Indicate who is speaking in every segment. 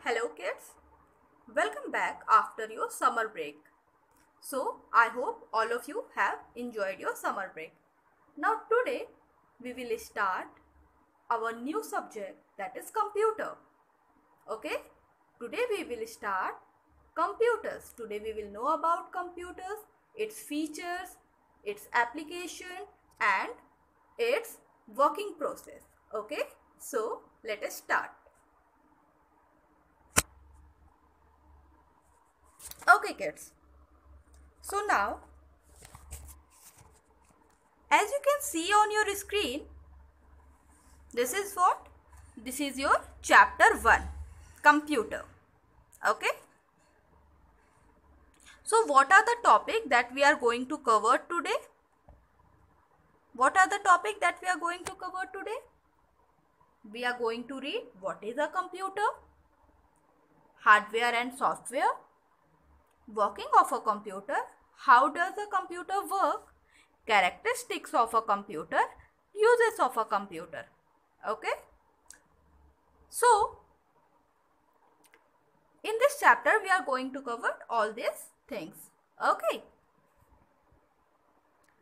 Speaker 1: Hello kids, welcome back after your summer break. So I hope all of you have enjoyed your summer break. Now today we will start our new subject, that is computer. Okay, today we will start computers. Today we will know about computers, its features, its application and its working process. Okay, so let us start. Okay kids, so now as you can see on your screen, this is what? This is your chapter 1, computer. Okay. So what are the topic that we are going to cover today? What are the topic that we are going to cover today? We are going to read what is a computer, hardware and software, working of a computer, how does a computer work, characteristics of a computer, uses of a computer. Okay. So in this chapter we are going to cover all these things. Okay.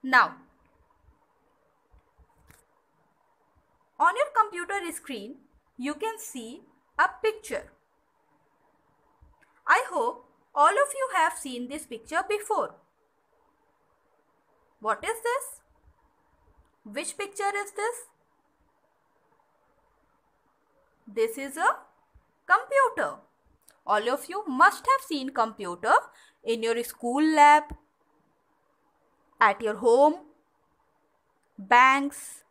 Speaker 1: Now on your computer screen you can see a picture. I hope all of you have seen this picture before. What is this? Which picture is this? This is a computer. All of you must have seen computer in your school lab, at your home, banks,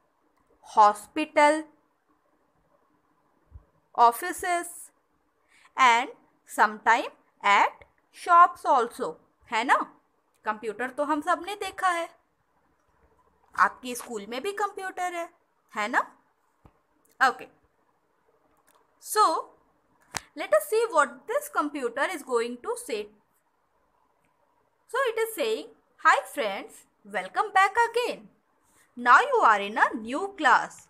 Speaker 1: hospital, offices and sometime at shops also. है ना? Computer तो हम सब ने देखा है. आपके school में भी कंप्यूटर है ना? Okay. So let us see what this computer is going to say. So it is saying, hi friends, welcome back again. Now you are in a new class.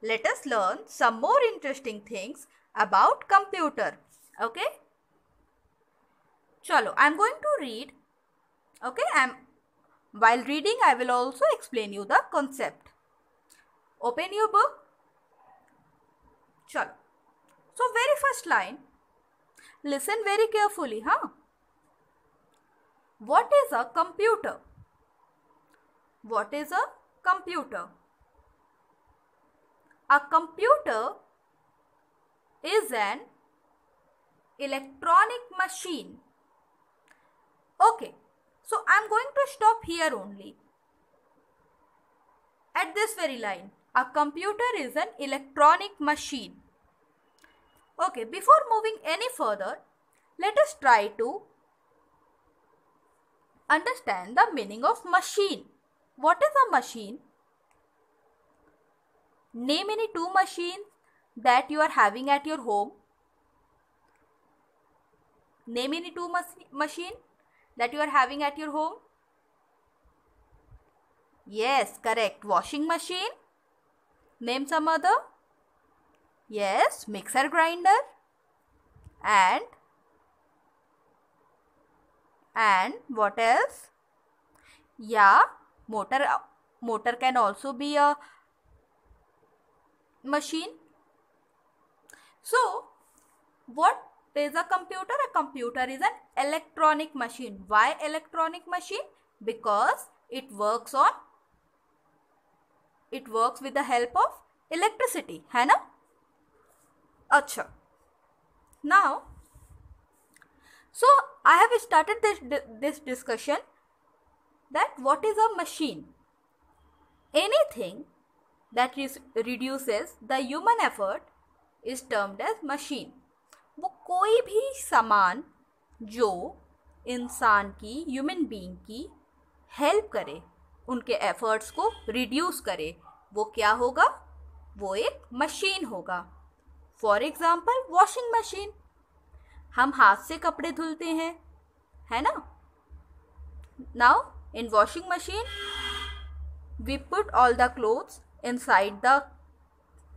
Speaker 1: Let us learn some more interesting things about computer. Okay. Chalo, I am going to read. Okay. While reading, I will also explain you the concept. Open your book. Chalo. So very first line, listen very carefully, huh? What is a computer? What is a computer? A computer is an electronic machine. Okay, so I am going to stop here only. At this very line, a computer is an electronic machine. Okay, before moving any further, let us try to understand the meaning of machine. What is a machine? Name any two machines that you are having at your home. Name any two machine that you are having at your home. Yes, correct. Washing machine. Name some other. Yes, mixer grinder. And what else? Yeah, motor can also be a machine. So, what is a computer? A computer is an electronic machine. Why electronic machine? Because it works with the help of electricity, है ना? अच्छा. Now, so I have started this discussion that what is a machine? Anything that reduces the human effort is termed as machine. वो कोई भी सामान जो इंसान की, ह्यूमन बीइंग की हेल्प करे, उनके एफर्ट्स को रिड्यूस करे, वो क्या होगा? वो एक मशीन होगा. For example washing machine. हम हाथ से कपड़े धुलते हैं, है ना? Now in washing machine we put all the clothes inside the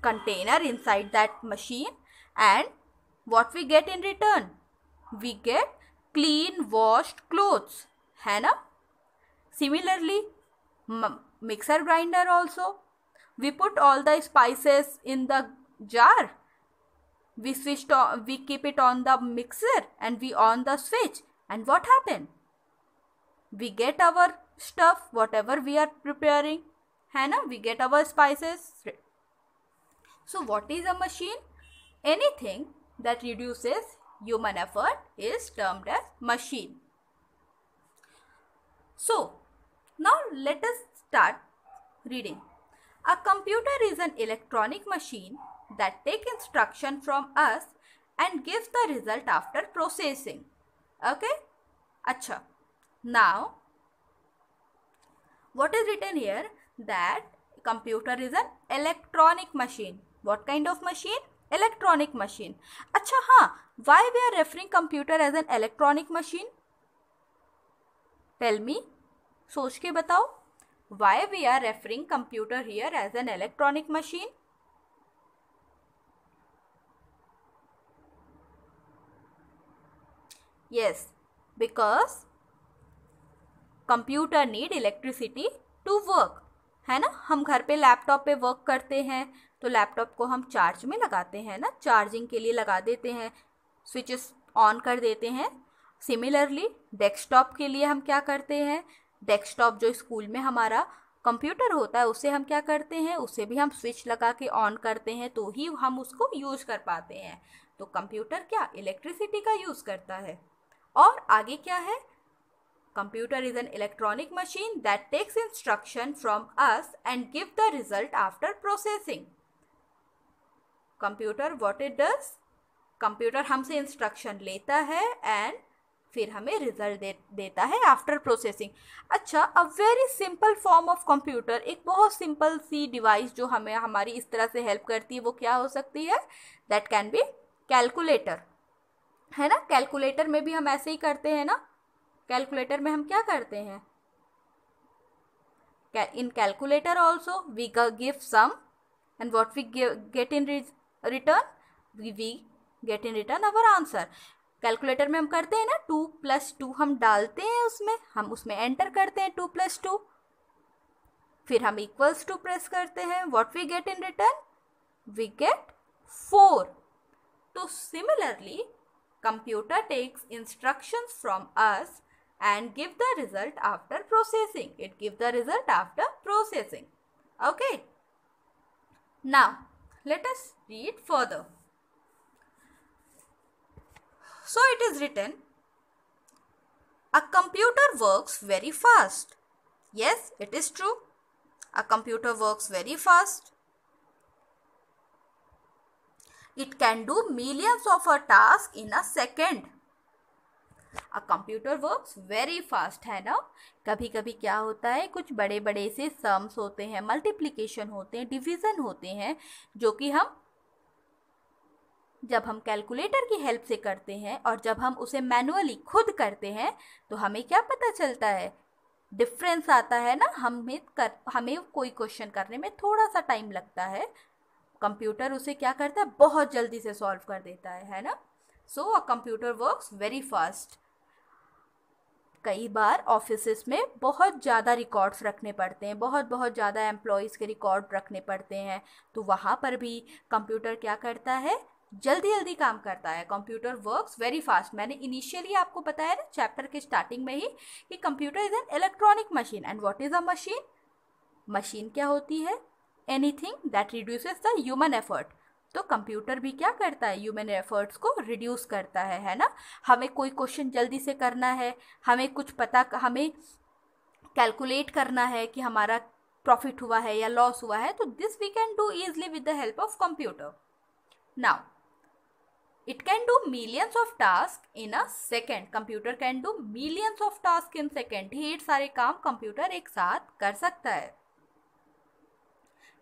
Speaker 1: container inside that machine and what we get in return? We get clean washed clothes, है ना? Similarly, mixer grinder also, we put all the spices in the jar, we keep it on the mixer and we on the switch, and what happened? We get our stuff, whatever we are preparing, है ना? We get our spices. So what is a machine? Anything that reduces human effort is termed as machine. So now let us start reading. A computer is an electronic machine that takes instruction from us and gives the result after processing. Okay? Acha. Now, what is written here? That computer is an electronic machine. What kind of machine? Electronic machine. Acha, हाँ. Why we are referring computer as an electronic machine? Tell me. सोच के बताओ. Why we are referring computer here as an electronic machine? Yes, because computer need electricity to work, है ना? हम घर पे laptop पे वर्क करते हैं तो लैपटॉप को हम चार्ज में लगाते हैं ना, चार्जिंग के लिए लगा देते हैं, स्विचेस ऑन कर देते हैं. सिमिलरली डेस्कटॉप के लिए हम क्या करते हैं? डेस्कटॉप जो स्कूल में हमारा कंप्यूटर होता है उसे हम क्या करते हैं? उसे भी हम स्विच लगा के ऑन करते हैं तो ही हम उसको यूज़ कर पाते हैं. तो कंप्यूटर क्या इलेक्ट्रिसिटी का यूज़ करता है. और आगे क्या है? Computer is an electronic machine that takes instruction from us and give the result after processing. Computer what it does? Computer हमसे instruction लेता है and फिर हमें result देता है after processing. अच्छा, a very simple form of computer, एक बहुत simple सी device जो हमें हमारी इस तरह से help करती है वो क्या हो सकती है? That can be calculator, है ना? Calculator में भी हम ऐसे ही करते हैं ना. कैलकुलेटर में हम क्या करते हैं? In calculator also we give sum and what we get in return, we get in return our answer. Calculator में हम करते हैं ना 2+2 हम डालते हैं उसमें, हम उसमें एंटर करते हैं 2+2, फिर हम इक्वल्स टू प्रेस करते हैं. What we get in return? We get 4. तो similarly computer takes instructions from us and give the result after processing. It gives the result after processing. Okay. Now, let us read further. So it is written, a computer works very fast. Yes, it is true. A computer works very fast. It can do millions of a task in a second. A computer works very fast, है ना? कभी कभी क्या होता है, कुछ बड़े बड़े से सम्स होते हैं, मल्टीप्लिकेशन होते हैं, डिवीज़न होते हैं, जो कि जब हम कैलकुलेटर की हेल्प से करते हैं और जब हम उसे मैनुअली खुद करते हैं तो हमें क्या पता चलता है? डिफरेंस आता है ना. हमें कोई क्वेश्चन करने में थोड़ा सा टाइम लगता है, कंप्यूटर उसे क्या करता है? बहुत जल्दी से सॉल्व कर देता है ना? So a computer works very fast. कई बार ऑफिसेस में बहुत ज़्यादा रिकॉर्ड्स रखने पड़ते हैं, बहुत ज़्यादा एम्प्लॉयज़ के रिकॉर्ड रखने पड़ते हैं, तो वहाँ पर भी कंप्यूटर क्या करता है? जल्दी काम करता है. Computer works very fast. मैंने इनिशियली आपको बताया ना चैप्टर के स्टार्टिंग में ही कि computer is an electronic machine. And what is a machine? Machine क्या होती है? Anything that reduces the human effort. तो कंप्यूटर भी क्या करता है? ह्यूमन एफर्ट्स को रिड्यूस करता है ना? हमें कोई क्वेश्चन जल्दी से करना है, हमें हमें कैलकुलेट करना है कि हमारा प्रॉफिट हुआ है या लॉस हुआ है, तो this we can do easily with the help of computer. Now it can do millions of task in a second. Computer can do millions of task in second. ढेर सारे काम कंप्यूटर एक साथ कर सकता है.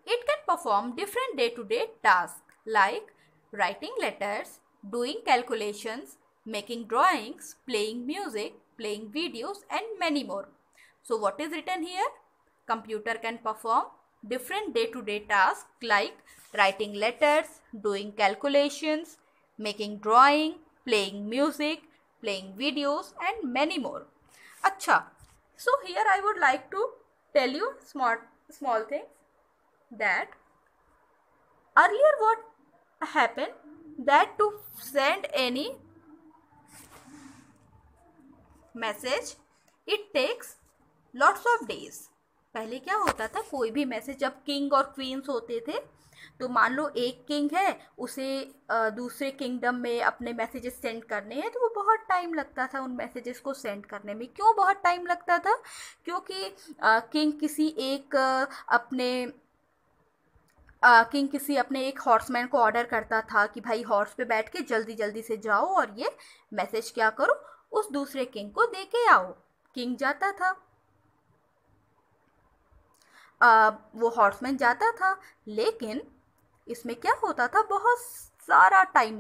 Speaker 1: It can perform different day-to-day tasks like writing letters, doing calculations, making drawings, playing music, playing videos, and many more. So what is written here? Computer can perform different day-to-day tasks like writing letters, doing calculations, making drawing, playing music, playing videos and many more. Acha, so here I would like to tell you small things that earlier what happened, that to send any message it takes lots of days. पहले क्या होता था, कोई भी message, जब king और queen's होते थे तो मान लो एक किंग है, उसे दूसरे किंगडम में अपने मैसेजेस सेंड करने हैं, तो वो बहुत टाइम लगता था उन मैसेजेस को सेंड करने में. क्यों बहुत टाइम लगता था? क्योंकि किंग किसी अपने एक हॉर्समैन को ऑर्डर करता था कि भाई हॉर्स पे बैठ के जल्दी जल्दी से जाओ और ये मैसेज क्या करो, उस दूसरे किंग को दे के आओ. किंग जाता था, वो हॉर्समैन जाता था, लेकिन इसमें क्या होता था, बहुत सारा टाइम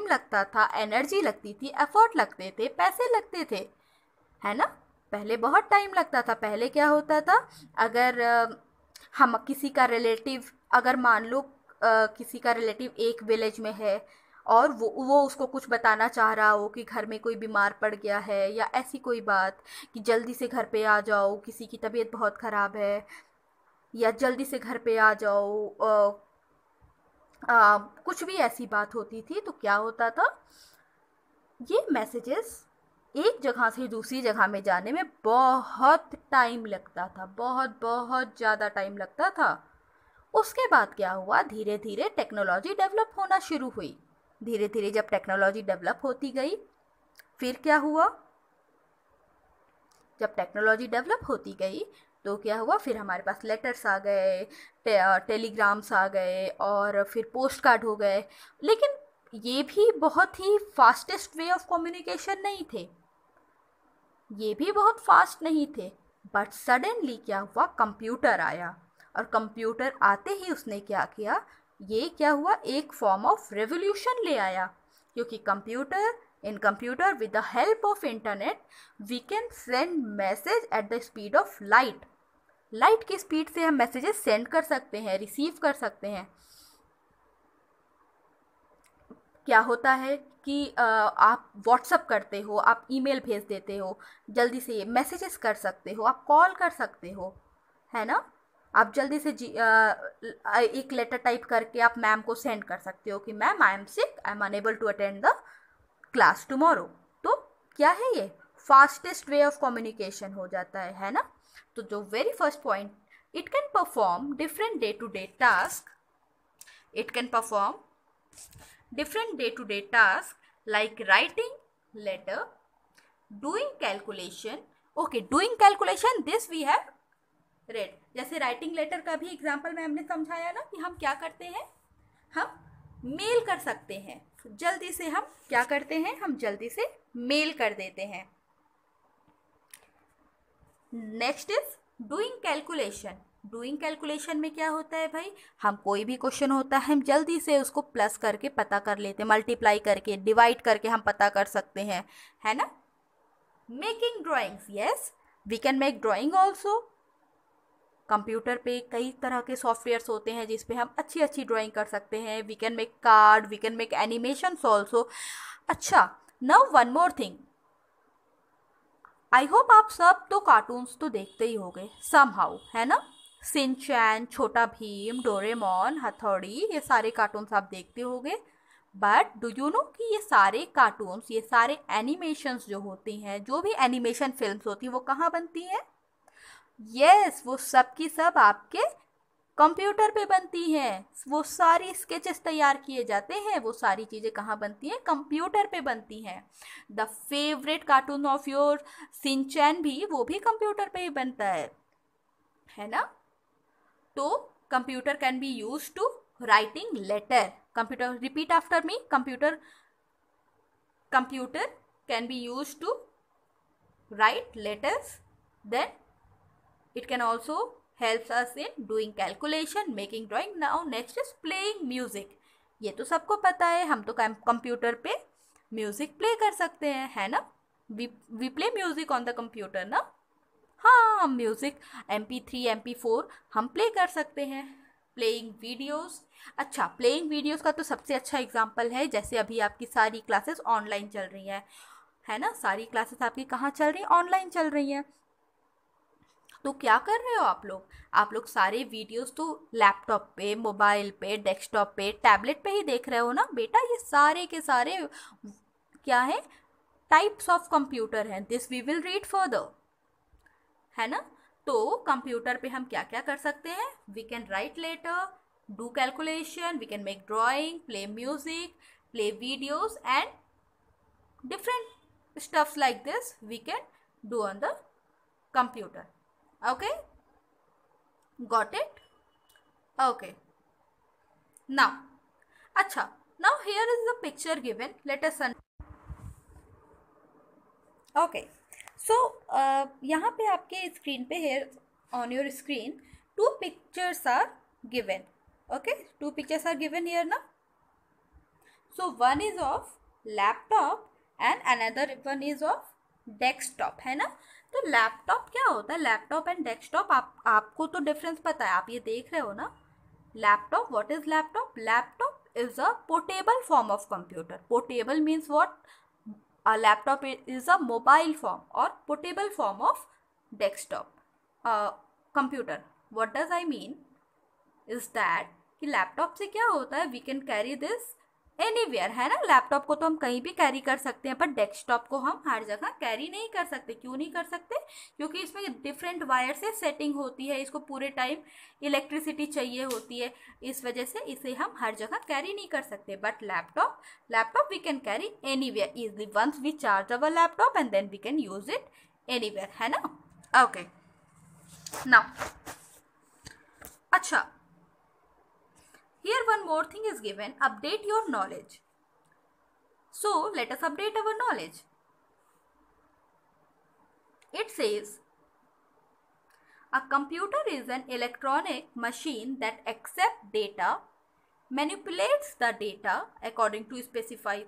Speaker 1: लगता था, एनर्जी लगती थी, एफर्ट लगते थे, पैसे लगते थे, है ना. पहले बहुत टाइम लगता था. पहले क्या होता था, अगर हम किसी का रिलेटिव, अगर मान लो किसी का रिलेटिव एक विलेज में है और वो उसको कुछ बताना चाह रहा हो कि घर में कोई बीमार पड़ गया है या ऐसी कोई बात कि जल्दी से घर पे आ जाओ, किसी की तबीयत बहुत ख़राब है, या जल्दी से घर पे आ जाओ, कुछ भी ऐसी बात होती थी, तो क्या होता था, ये मैसेजेस एक जगह से दूसरी जगह में जाने में बहुत टाइम लगता था, बहुत ज़्यादा टाइम लगता था. उसके बाद क्या हुआ, धीरे धीरे टेक्नोलॉजी डेवलप होना शुरू हुई. धीरे धीरे जब टेक्नोलॉजी डेवलप होती गई, फिर क्या हुआ, जब टेक्नोलॉजी डेवलप होती गई तो क्या हुआ, फिर हमारे पास लेटर्स आ गए, टेलीग्राम्स आ गए और फिर पोस्ट कार्ड हो गए. लेकिन ये भी बहुत ही फास्टेस्ट वे ऑफ कम्युनिकेशन नहीं थे. बट सडनली क्या हुआ, कंप्यूटर आया, और कंप्यूटर आते ही उसने क्या किया, ये क्या हुआ, एक फॉर्म ऑफ रेवोल्यूशन ले आया. क्योंकि computer with the help of internet we can send message at the speed of light की स्पीड से हम मैसेजेस सेंड कर सकते हैं, रिसीव कर सकते हैं. क्या होता है कि आप व्हाट्सअप करते हो, आप ईमेल भेज देते हो, जल्दी से मैसेजेस कर सकते हो, आप कॉल कर सकते हो, है ना. आप जल्दी से एक लेटर टाइप करके आप मैम को सेंड कर सकते हो कि ma'am I am sick, I am unable to attend the class tomorrow. तो क्या है, ये फास्टेस्ट वे ऑफ कम्युनिकेशन हो जाता है ना. तो जो very first point, it can perform different day to day task like writing letter, doing calculation. Okay, doing calculation, this we have read. जैसे राइटिंग लेटर का भी एग्जाम्पल में हमने समझाया ना कि हम क्या करते हैं, हम मेल कर सकते हैं. जल्दी से हम क्या करते हैं, हम जल्दी से मेल कर देते हैं. नेक्स्ट इज डूइंग कैलकुलेशन में क्या होता है भाई, हम कोई भी क्वेश्चन होता है हम जल्दी से उसको प्लस करके पता कर लेते हैं, मल्टीप्लाई करके, डिवाइड करके हम पता कर सकते हैं, है ना. Making drawings, yes we can make drawing also. Computer पे कई तरह के सॉफ्टवेयर्स होते हैं जिस पे हम अच्छी ड्राइंग कर सकते हैं. We can make card, we can make animations also. अच्छा, now one more thing, I hope आप सब तो कार्टून्स तो देखते ही होंगे समहाउ, है ना. सिंचैन, छोटा भीम, डोरेमोन, हथौड़ी, ये सारे कार्टून्स आप देखते होंगे. बट डू यू नो कि ये सारे कार्टून्स, ये सारे एनिमेशंस जो होती हैं, जो भी एनिमेशन फिल्म्स होती हैं, वो कहाँ बनती हैं? यस, वो सब की सब आपके कंप्यूटर पे बनती हैं. वो सारी स्केचेस तैयार किए जाते हैं, वो सारी चीज़ें कहाँ बनती हैं? कंप्यूटर पे बनती हैं. The favourite cartoon of your Shinchan भी, वो भी कंप्यूटर पे ही बनता है ना. तो computer can be use to writing letter. Computer, repeat after me, computer can be use to write letters. Then it can also helps us in doing calculation, making drawing. Now next is playing music. ये तो सबको पता है, हम तो computer पे music play कर सकते हैं, है ना. We play music on the computer ना. हाँ, म्यूज़िक MP3 MP4 हम प्ले कर सकते हैं. Playing videos. अच्छा, प्लेइंग वीडियोस का तो सबसे अच्छा एग्जांपल है जैसे अभी आपकी सारी क्लासेस ऑनलाइन चल रही हैं, है ना। सारी क्लासेस आपकी कहाँ चल रही हैं? ऑनलाइन चल रही हैं। तो क्या कर रहे हो आप लोग सारे वीडियोस तो लैपटॉप पे, मोबाइल पे, डेस्कटॉप पे, टैबलेट पे ही देख रहे हो ना बेटा। ये सारे के सारे क्या है? टाइप्स ऑफ कंप्यूटर हैं। This we will read further, है ना। तो कंप्यूटर पे हम क्या क्या कर सकते हैं? We can write letter, do calculation, we can make drawing, play music, play videos and different stuffs like this we can do on the computer. Okay, got it? Okay, now acha, now here is the picture given, let us okay, so यहाँ पे आपके screen पे here on your screen two pictures are given. Okay, two pictures are given here now. So one is of laptop and another one is of desktop, है ना। तो laptop क्या होता है? लैपटॉप एंड डेस्कटॉप आपको तो difference पता है, आप ये देख रहे हो ना। Laptop, what is laptop? Laptop is a portable form of computer. Portable means what? a laptop is a mobile form or portable form of desktop computer. What does I mean is that कि laptop से क्या होता है? We can carry this anywhere, है ना। Laptop को तो हम कहीं भी कैरी कर सकते हैं, पर डेस्कटॉप को हम हर जगह कैरी नहीं कर सकते। क्यों नहीं कर सकते? क्योंकि इसमें डिफरेंट वायर से सेटिंग होती है, इसको पूरे टाइम इलेक्ट्रिसिटी चाहिए होती है, इस वजह से इसे हम हर जगह कैरी नहीं कर सकते। But laptop we can carry anywhere easily once we charge our laptop and then we can use it anywhere, है ना। ओके, नाउ अच्छा, here one more thing is given, update your knowledge. So let us update our knowledge. It says a computer is an electronic machine that accepts data, manipulates the data according to specified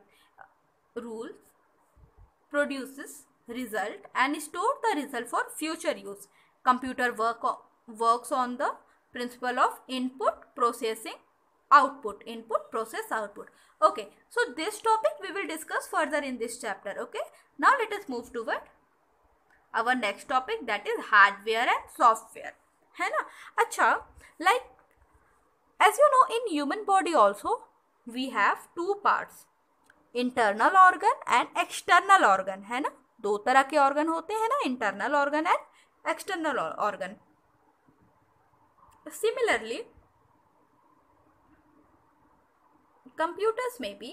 Speaker 1: rules, produces result and stores the result for future use. Computer works on the principle of input, processing, output, input, process, output. Okay, so this topic we will discuss further in this chapter. Okay, now let us move toward our next topic, that is hardware and software, है ना। अच्छा, like as you know in human body also we have two parts, internal organ and external organ, है ना। दो तरह के organ होते हैं ना, internal organ and external organ. Similarly computers में भी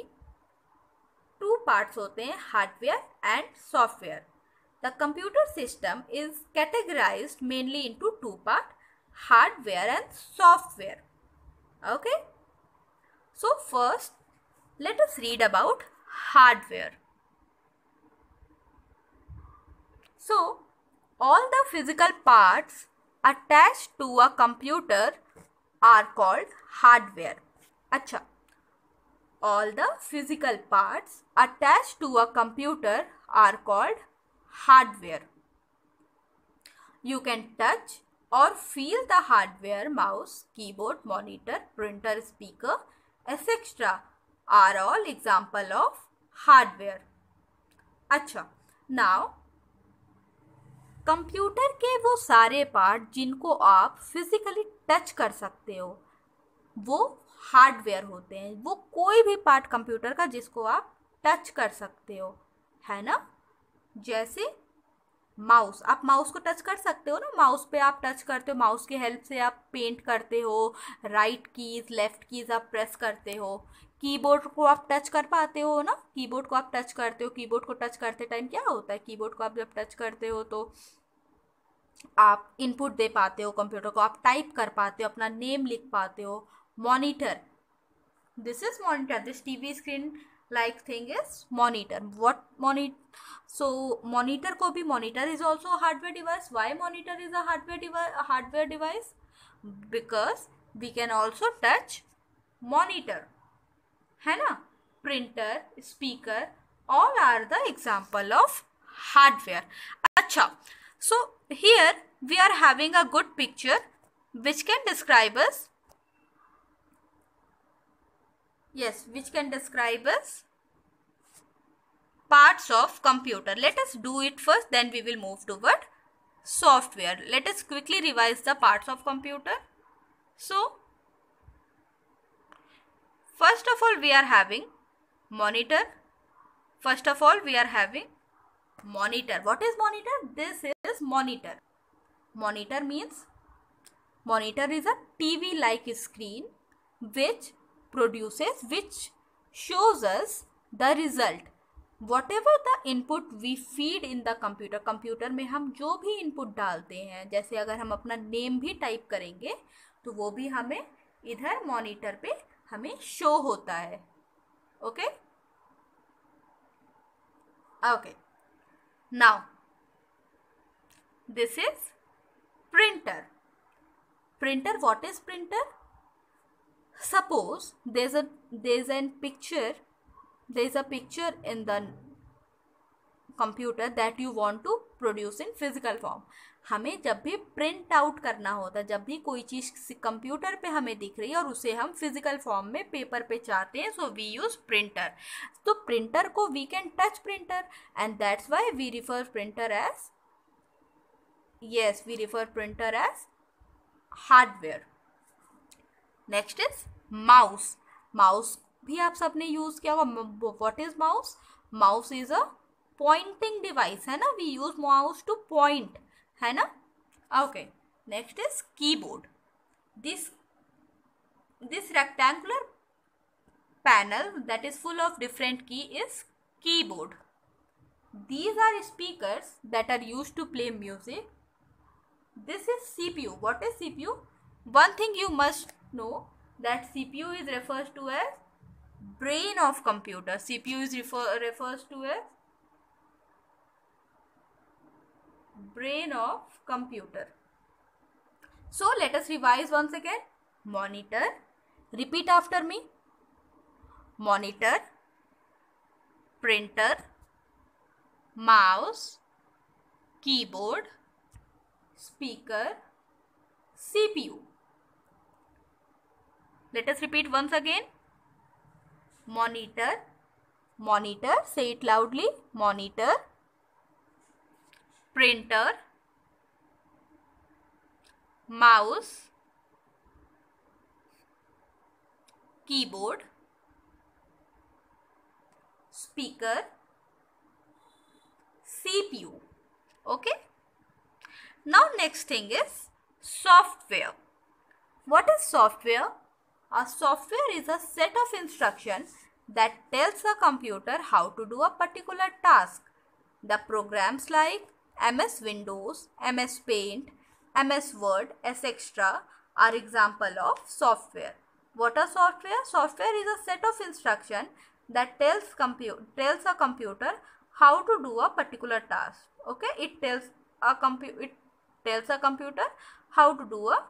Speaker 1: टू पार्ट्स होते हैं, hardware and software. The computer system is categorised mainly into two part, hardware and software. Okay, so first let us read about hardware. So all the physical parts attached to a computer are called hardware. अच्छा, all the physical parts attached to a computer are called hardware. You can touch or feel the hardware, mouse, keyboard, monitor, printer, speaker, etc. are all example of hardware. अच्छा, now computer के वो सारे part जिनको आप physically touch कर सकते हो वो हार्डवेयर होते हैं. वो कोई भी पार्ट कंप्यूटर का जिसको आप टच कर सकते हो, है ना. जैसे माउस, आप माउस को टच कर सकते हो ना, माउस पे आप टच करते हो, माउस की हेल्प से आप पेंट करते हो, राइट कीज लेफ्ट कीज आप प्रेस करते हो. कीबोर्ड को आप टच कर पाते हो ना, कीबोर्ड को आप टच करते हो. कीबोर्ड को टच करते टाइम क्या होता है, कीबोर्ड को आप जब टच करते हो तो आप इनपुट दे पाते हो, कंप्यूटर को आप टाइप कर पाते हो, अपना नेम लिख पाते हो. Monitor, this is monitor, this TV screen like thing is monitor. What monitor? So monitor को भी, monitor is also a hardware device. Why monitor is a hardware device? Because we can also touch monitor, है ना. Printer, speaker, all are the example of hardware. अच्छा, so here we are having a good picture which can describe us Yes, which can describe as parts of computer. Let us do it first, then we will move toward software. Let us quickly revise the parts of computer. So, first of all, we are having monitor. First of all, we are having monitor. What is monitor? This is monitor. Monitor means monitor is a TV-like screen which shows us the result. Whatever the input we feed in the computer, computer में हम जो भी input डालते हैं, जैसे अगर हम अपना नेम भी टाइप करेंगे तो वो भी हमें इधर मॉनिटर पे हमें शो होता है. Okay okay. Now this is printer. Printer, what is printer? Suppose there's a picture in the computer that you want to produce in physical form. हमें जब भी प्रिंट आउट करना होता है, जब भी कोई चीज़ कंप्यूटर पे हमें दिख रही है और उसे हम फिजिकल फॉर्म में पेपर पे चाहते हैं, सो वी यूज प्रिंटर. तो प्रिंटर को we can touch printer and that's why we refer printer as hardware. Next is mouse. Mouse भी आप सबने यूज किया होगा. What is mouse? Mouse is a pointing device, है ना. We use mouse to point, है ना. Okay. Next is keyboard. This rectangular panel that is full of different key is keyboard. These are speakers that are used to play music. This is CPU. What is CPU? One thing you must know, that CPU is refers to as brain of computer. CPU is refers to as brain of computer. So let us revise once again. Monitor. Repeat after me. Monitor, printer, mouse, keyboard, speaker, CPU. Let us repeat once again. Monitor, say it loudly. Monitor, printer, mouse, keyboard, speaker, CPU. Okay. Now next thing is software. What is software? A software is a set of instructions that tells a computer how to do a particular task. The programs like MS Windows, MS Paint, MS Word, etc. are example of software. What is software? Software is a set of instructions that tells a computer how to do a particular task. Okay, it tells a computer how to do a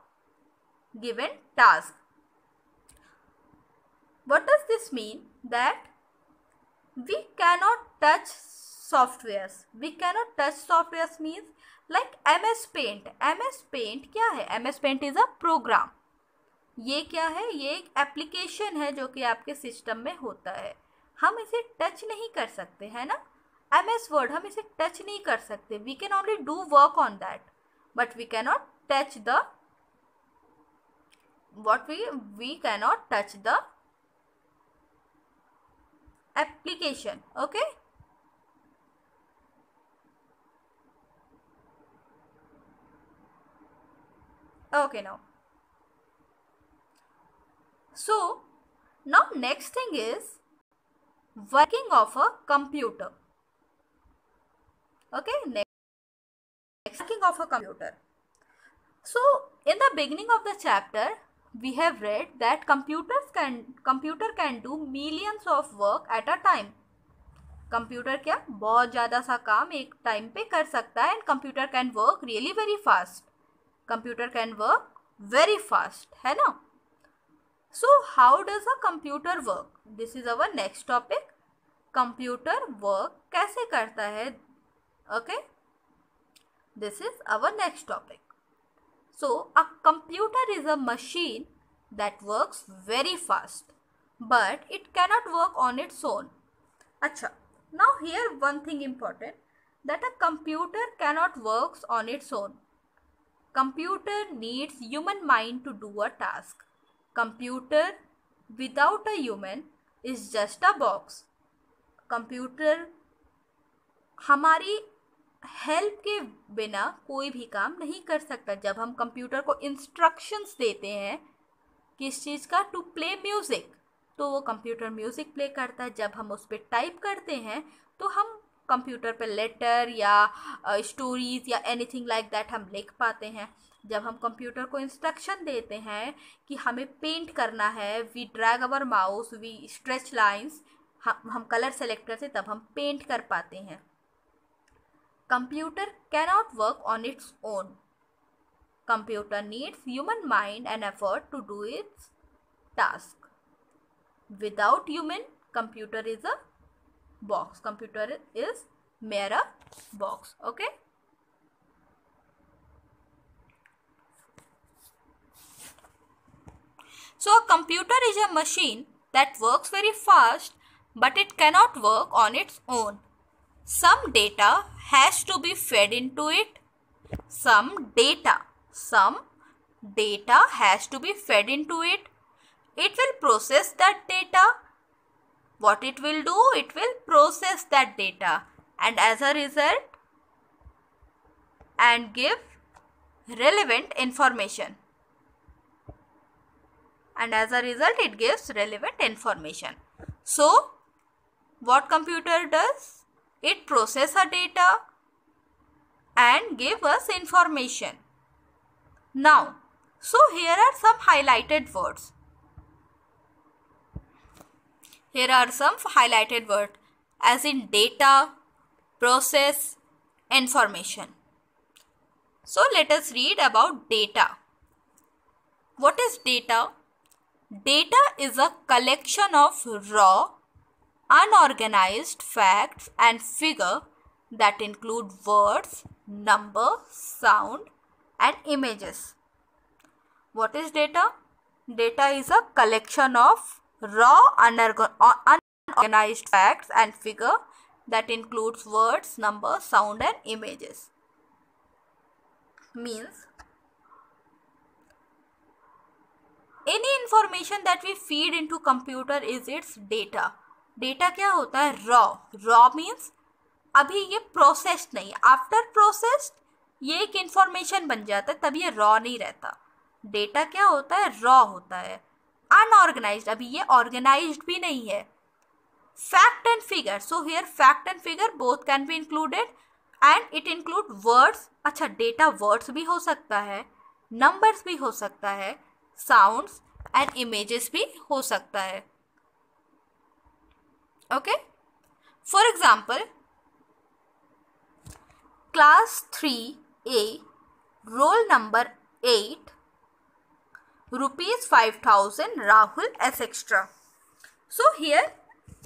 Speaker 1: given task. What does this mean? That we cannot touch softwares. We cannot touch softwares means like MS Paint. MS Paint क्या है? MS Paint is a program. ये क्या है? ये एक application है जो कि आपके सिस्टम में होता है. हम इसे टच नहीं कर सकते, है ना. MS Word हम इसे टच नहीं कर सकते. We can only do work on that, but we cannot touch the we cannot touch the application. Okay. Okay, now. So now next thing is working of a computer. Okay, next working of a computer. So in the beginning of the chapter we have read that computer can do millions of work at a time. Computer क्या बहुत ज़्यादा सा काम एक time पे कर सकता है. And computer can work really very fast. Computer can work very fast, है ना. So how does a computer work? This is our next topic. Computer work कैसे करता है? Okay, this is our next topic. So a computer is a machine that works very fast. but it cannot work on its own. Acha, now here one thing important, that a computer cannot work on its own. Computer needs human mind to do a task. Computer without a human is just a box. Computer हमारी help के बिना कोई भी काम नहीं कर सकता. जब हम कंप्यूटर को इंस्ट्रक्शंस देते हैं किस चीज़ का, टू प्ले म्यूज़िक, तो वो कंप्यूटर म्यूज़िक प्ले करता है. जब हम उस पर टाइप करते हैं तो हम कंप्यूटर पे लेटर या स्टोरीज या एनीथिंग लाइक दैट हम लिख पाते हैं. जब हम कंप्यूटर को इंस्ट्रक्शन देते हैं कि हमें पेंट करना है, we drag our mouse, we stretch lines, हम कलर सेलेक्ट करते तब हम पेंट कर पाते हैं. Computer cannot work on its own. Computer needs human mind and effort to do its task. Without human, computer is a box. Computer is mere a box. Okay. So a computer is a machine that works very fast, but it cannot work on its own. Some data has to be fed into it. Some data has to be fed into it. It will process that data. What it will do? It will process that data and as a result and give relevant information. And as a result it gives relevant information. So what computer does? It processes our data and give us information. Now, so here are some highlighted words. Here are some highlighted words as in data, process, information. So let us read about data. What is data? Data is a collection of raw, unorganized facts and figures that include words, numbers, sound and images. What is data? Data is a collection of raw, unorganized facts and figures that includes words, numbers, sound and images. Means any information that we feed into computer is its data. Data क्या होता है? raw. raw means अभी ये processed नहीं, after processed ये एक information बन जाता है, तब ये raw नहीं रहता. data क्या होता है? raw होता है. unorganized, अभी ये organized भी नहीं है. fact and figure, so here fact and figure both can be included and it include words. अच्छा, data words भी हो सकता है, numbers भी हो सकता है, sounds and images भी हो सकता है. Okay, for example, class 3A, roll number 8, rupees 5,000, Rahul, etc. So here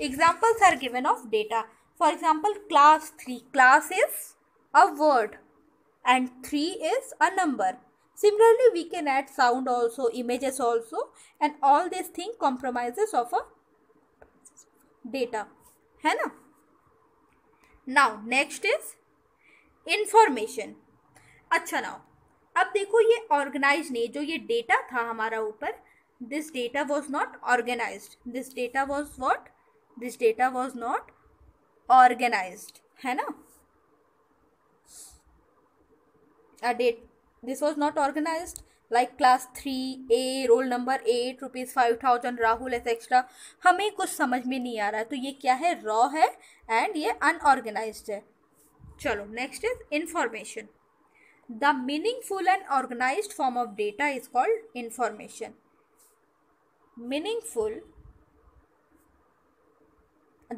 Speaker 1: examples are given of data. For example, class 3, class is a word and 3 is a number. Similarly, we can add sound also, images also, and all these things compromises of a data, है ना? Now next is information. अच्छा, now अब देखो ये organized नहीं, जो ये data था हमारा ऊपर, this data was not organized. This data was what? This data was not organized, है ना? This was not organized, like class 3A, roll number 8, rupees 5,000, Rahul, etc. हमें कुछ समझ में नहीं आ रहा है, तो ये क्या है? raw है and ये unorganized है. चलो, next is information. The meaningful and organized form of data is called information. Meaningful,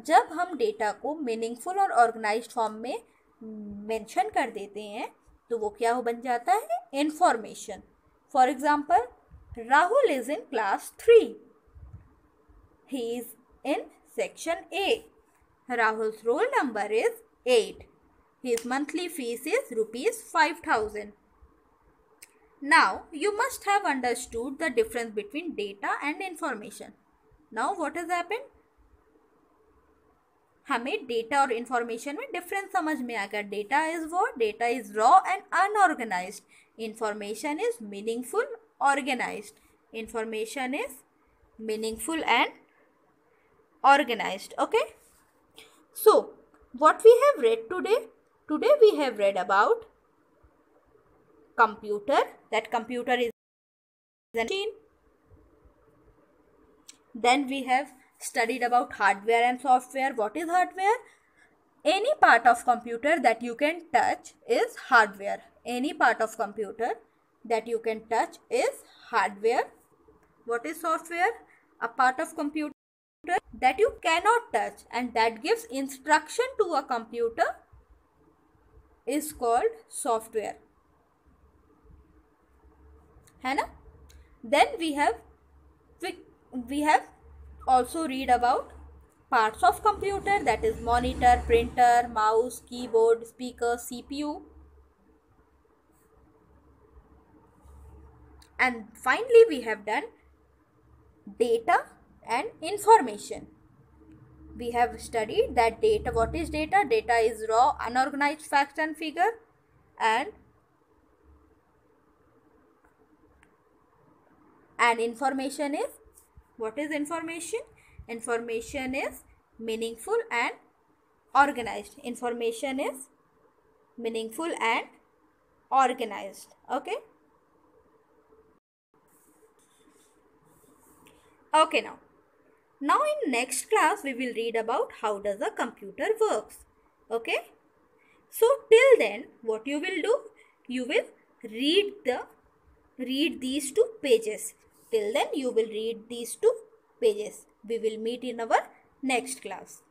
Speaker 1: जब हम डेटा को मीनिंगफुल और ऑर्गेनाइज्ड फॉर्म में मेंशन कर देते हैं तो वो क्या हो बन जाता है? Information. For example, Rahul is in class 3. He is in section A. Rahul's roll number is 8. His monthly fees is rupees 5,000. Now you must have understood the difference between data and information. Now what has happened? हमें data और information में difference समझ में आ गया. Data is what? Data is raw and unorganised. Information is meaningful, organised. Information is meaningful and organized. Okay, so what we have read today we have read about computer, that computer is a machine. Then we have studied about hardware and software. What is hardware? Any part of computer that you can touch is hardware. Any part of computer that you can touch is hardware. What is software? A part of computer that you cannot touch and that gives instruction to a computer is called software. है ना? Then we have also read about parts of computer, that is monitor, printer, mouse, keyboard, speaker, CPU. And finally we have done data and information. We have studied that data. What is data? Data is raw, unorganized facts and figure. And information is, what is information? Information is meaningful and organized. Information is meaningful and organized. Okay. Okay, now in next class we will read about how does a computer works. Okay, so till then what you will do, you will read these 2 pages. Till then you will read these 2 pages. We will meet in our next class.